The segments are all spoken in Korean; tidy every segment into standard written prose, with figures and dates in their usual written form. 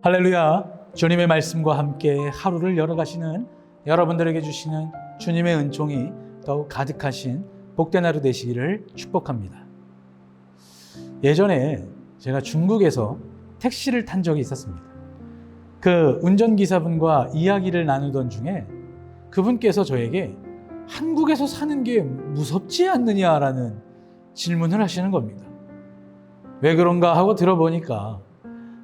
할렐루야. 주님의 말씀과 함께 하루를 열어가시는 여러분들에게 주시는 주님의 은총이 더욱 가득하신 복된 하루 되시기를 축복합니다. 예전에 제가 중국에서 택시를 탄 적이 있었습니다. 그 운전기사분과 이야기를 나누던 중에 그분께서 저에게 한국에서 사는 게 무섭지 않느냐라는 질문을 하시는 겁니다. 왜 그런가 하고 들어보니까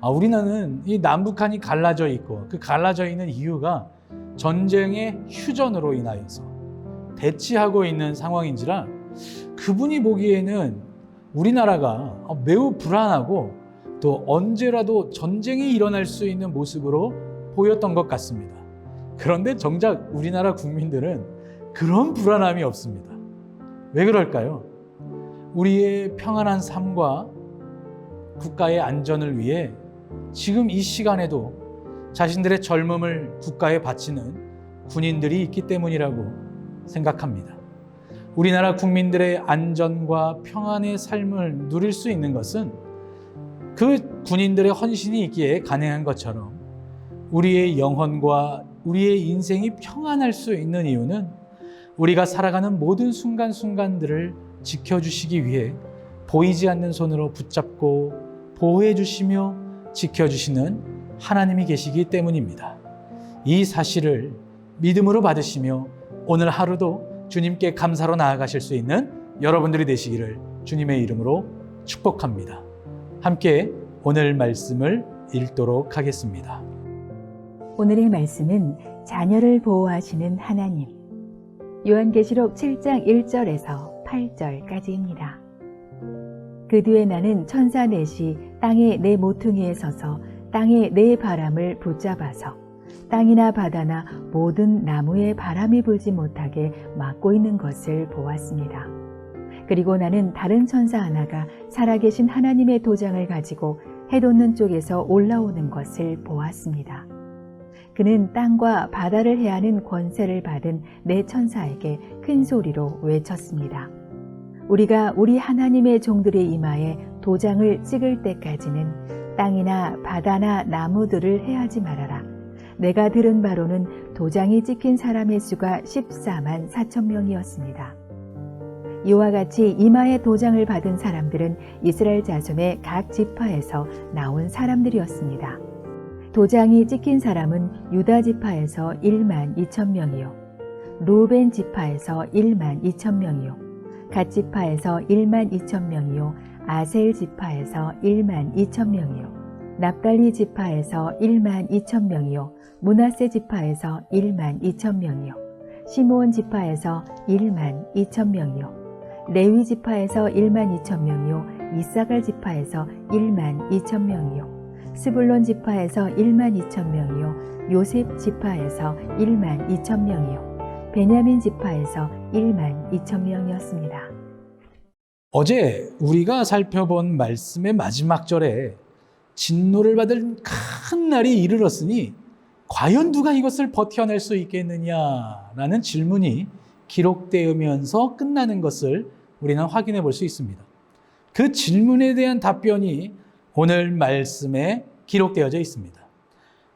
우리나라는 이 남북한이 갈라져 있고 그 갈라져 있는 이유가 전쟁의 휴전으로 인하여서 대치하고 있는 상황인지라 그분이 보기에는 우리나라가 매우 불안하고 또 언제라도 전쟁이 일어날 수 있는 모습으로 보였던 것 같습니다. 그런데 정작 우리나라 국민들은 그런 불안함이 없습니다. 왜 그럴까요? 우리의 평안한 삶과 국가의 안전을 위해 지금 이 시간에도 자신들의 젊음을 국가에 바치는 군인들이 있기 때문이라고 생각합니다. 우리나라 국민들의 안전과 평안의 삶을 누릴 수 있는 것은 그 군인들의 헌신이 있기에 가능한 것처럼 우리의 영혼과 우리의 인생이 평안할 수 있는 이유는 우리가 살아가는 모든 순간순간들을 지켜주시기 위해 보이지 않는 손으로 붙잡고 보호해 주시며 지켜주시는 하나님이 계시기 때문입니다. 이 사실을 믿음으로 받으시며 오늘 하루도 주님께 감사로 나아가실 수 있는 여러분들이 되시기를 주님의 이름으로 축복합니다. 함께 오늘 말씀을 읽도록 하겠습니다. 오늘의 말씀은 자녀를 보호하시는 하나님. 요한계시록 7장 1절에서 8절까지입니다. 그 뒤에 나는 천사 넷이 땅의 네 모퉁이에 서서 땅의 네 바람을 붙잡아서 땅이나 바다나 모든 나무에 바람이 불지 못하게 막고 있는 것을 보았습니다. 그리고 나는 다른 천사 하나가 살아계신 하나님의 도장을 가지고 해 돋는 쪽에서 올라오는 것을 보았습니다. 그는 땅과 바다를 해하는 권세를 받은 네 천사에게 큰 소리로 외쳤습니다. 우리가 우리 하나님의 종들의 이마에 도장을 찍을 때까지는 땅이나 바다나 나무들을 해하지 말아라. 내가 들은 바로는 도장이 찍힌 사람의 수가 14만 4천 명이었습니다. 이와 같이 이마에 도장을 받은 사람들은 이스라엘 자손의 각 지파에서 나온 사람들이었습니다. 도장이 찍힌 사람은 유다 지파에서 1만 2천 명이요, 루벤 지파에서 1만 2천 명이요, 갓 지파에서 1만 2천 명이요, 아셀 지파에서 1만 2천 명이요, 납달리 지파에서 1만 2천 명이요, 므낫세 지파에서 1만 2천 명이요, 시므온 지파에서 1만 2천 명이요, 레위 지파에서 1만 2천 명이요, 이사갈 지파에서 1만 2천 명이요, 스불론 지파에서 1만 2천 명이요, 요셉 지파에서 1만 2천 명이요, 베냐민 지파에서 1만 2천 명이었습니다. 어제 우리가 살펴본 말씀의 마지막 절에 진노를 받을 큰 날이 이르렀으니 과연 누가 이것을 버텨낼 수 있겠느냐라는 질문이 기록되면서 끝나는 것을 우리는 확인해 볼 수 있습니다. 그 질문에 대한 답변이 오늘 말씀에 기록되어져 있습니다.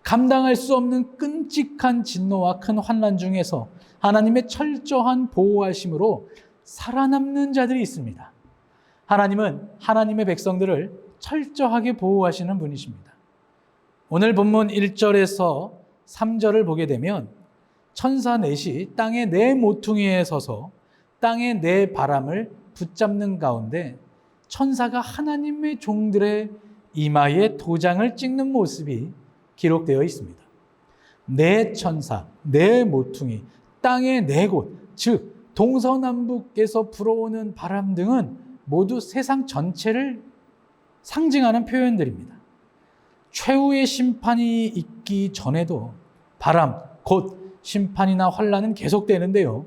감당할 수 없는 끔찍한 진노와 큰 환난 중에서 하나님의 철저한 보호하심으로 살아남는 자들이 있습니다. 하나님은 하나님의 백성들을 철저하게 보호하시는 분이십니다. 오늘 본문 1절에서 3절을 보게 되면 천사 넷이 땅의 네 모퉁이에 서서 땅의 네 바람을 붙잡는 가운데 천사가 하나님의 종들의 이마에 도장을 찍는 모습이 기록되어 있습니다. 네 천사, 네 모퉁이, 땅의 네 곳, 즉 동서남북에서 불어오는 바람 등은 모두 세상 전체를 상징하는 표현들입니다. 최후의 심판이 있기 전에도 바람, 곧 심판이나 환난은 계속되는데요.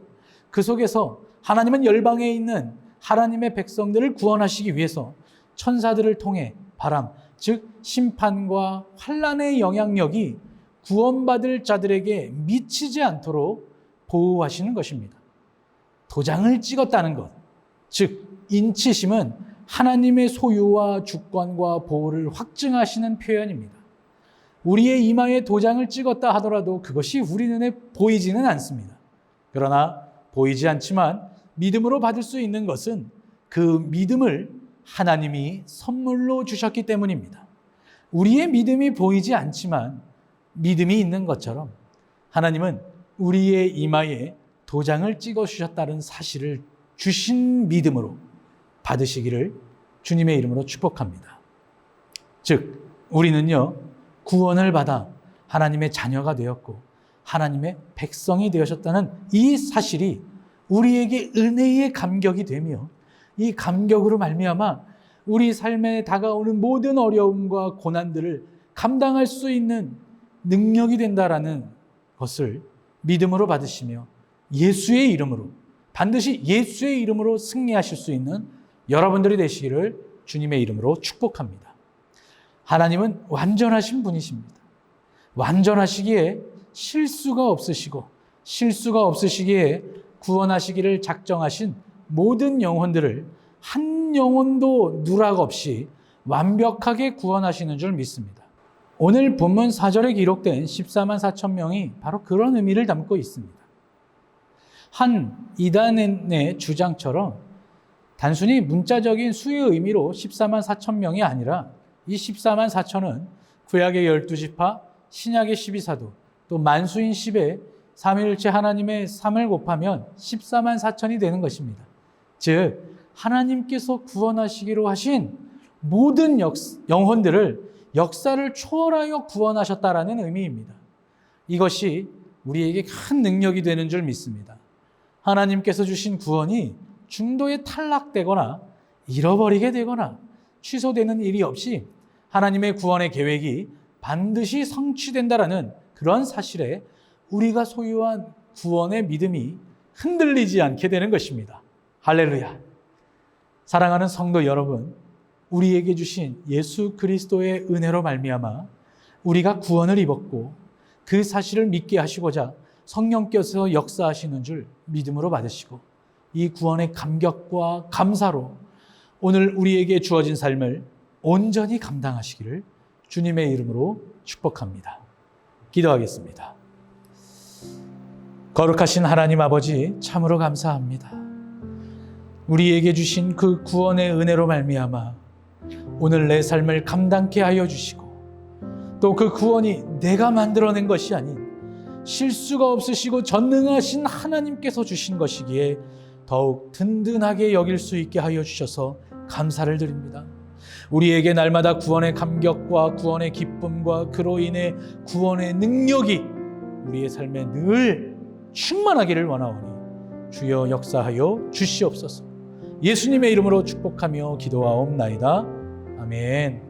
그 속에서 하나님은 열방에 있는 하나님의 백성들을 구원하시기 위해서 천사들을 통해 바람, 즉 심판과 환난의 영향력이 구원받을 자들에게 미치지 않도록 보호하시는 것입니다. 도장을 찍었다는 것, 즉 인치심은 하나님의 소유와 주권과 보호를 확증하시는 표현입니다. 우리의 이마에 도장을 찍었다 하더라도 그것이 우리 눈에 보이지는 않습니다. 그러나 보이지 않지만 믿음으로 받을 수 있는 것은 그 믿음을 하나님이 선물로 주셨기 때문입니다. 우리의 믿음이 보이지 않지만 믿음이 있는 것처럼 하나님은 우리의 이마에 도장을 찍어 주셨다는 사실을 주신 믿음으로 받으시기를 주님의 이름으로 축복합니다. 즉, 우리는요, 구원을 받아 하나님의 자녀가 되었고 하나님의 백성이 되셨다는 이 사실이 우리에게 은혜의 감격이 되며 이 감격으로 말미암아 우리 삶에 다가오는 모든 어려움과 고난들을 감당할 수 있는 능력이 된다라는 것을 믿음으로 받으시며 예수의 이름으로, 반드시 예수의 이름으로 승리하실 수 있는 여러분들이 되시기를 주님의 이름으로 축복합니다. 하나님은 완전하신 분이십니다. 완전하시기에 실수가 없으시기에 구원하시기를 작정하신 모든 영혼들을 한 영혼도 누락 없이 완벽하게 구원하시는 줄 믿습니다. 오늘 본문 4절에 기록된 14만 4천 명이 바로 그런 의미를 담고 있습니다. 한 이단의 주장처럼 단순히 문자적인 수의 의미로 14만 4천 명이 아니라 이 14만 4천은 구약의 12지파, 신약의 12사도, 또 만수인 10에 삼위일체 하나님의 3을 곱하면 14만 4천이 되는 것입니다. 즉 하나님께서 구원하시기로 하신 모든 영혼들을 역사를 초월하여 구원하셨다라는 의미입니다. 이것이 우리에게 큰 능력이 되는 줄 믿습니다. 하나님께서 주신 구원이 중도에 탈락되거나 잃어버리게 되거나 취소되는 일이 없이 하나님의 구원의 계획이 반드시 성취된다라는 그런 사실에 우리가 소유한 구원의 믿음이 흔들리지 않게 되는 것입니다. 할렐루야. 사랑하는 성도 여러분, 우리에게 주신 예수 그리스도의 은혜로 말미암아 우리가 구원을 입었고 그 사실을 믿게 하시고자 성령께서 역사하시는 줄 믿음으로 받으시고 이 구원의 감격과 감사로 오늘 우리에게 주어진 삶을 온전히 감당하시기를 주님의 이름으로 축복합니다. 기도하겠습니다. 거룩하신 하나님 아버지, 참으로 감사합니다. 우리에게 주신 그 구원의 은혜로 말미암아 오늘 내 삶을 감당케 하여 주시고 또 그 구원이 내가 만들어낸 것이 아닌 실수가 없으시고 전능하신 하나님께서 주신 것이기에 더욱 든든하게 여길 수 있게 하여 주셔서 감사를 드립니다. 우리에게 날마다 구원의 감격과 구원의 기쁨과 그로 인해 구원의 능력이 우리의 삶에 늘 충만하기를 원하오니 주여 역사하여 주시옵소서. 예수님의 이름으로 축복하며 기도하옵나이다. 아멘.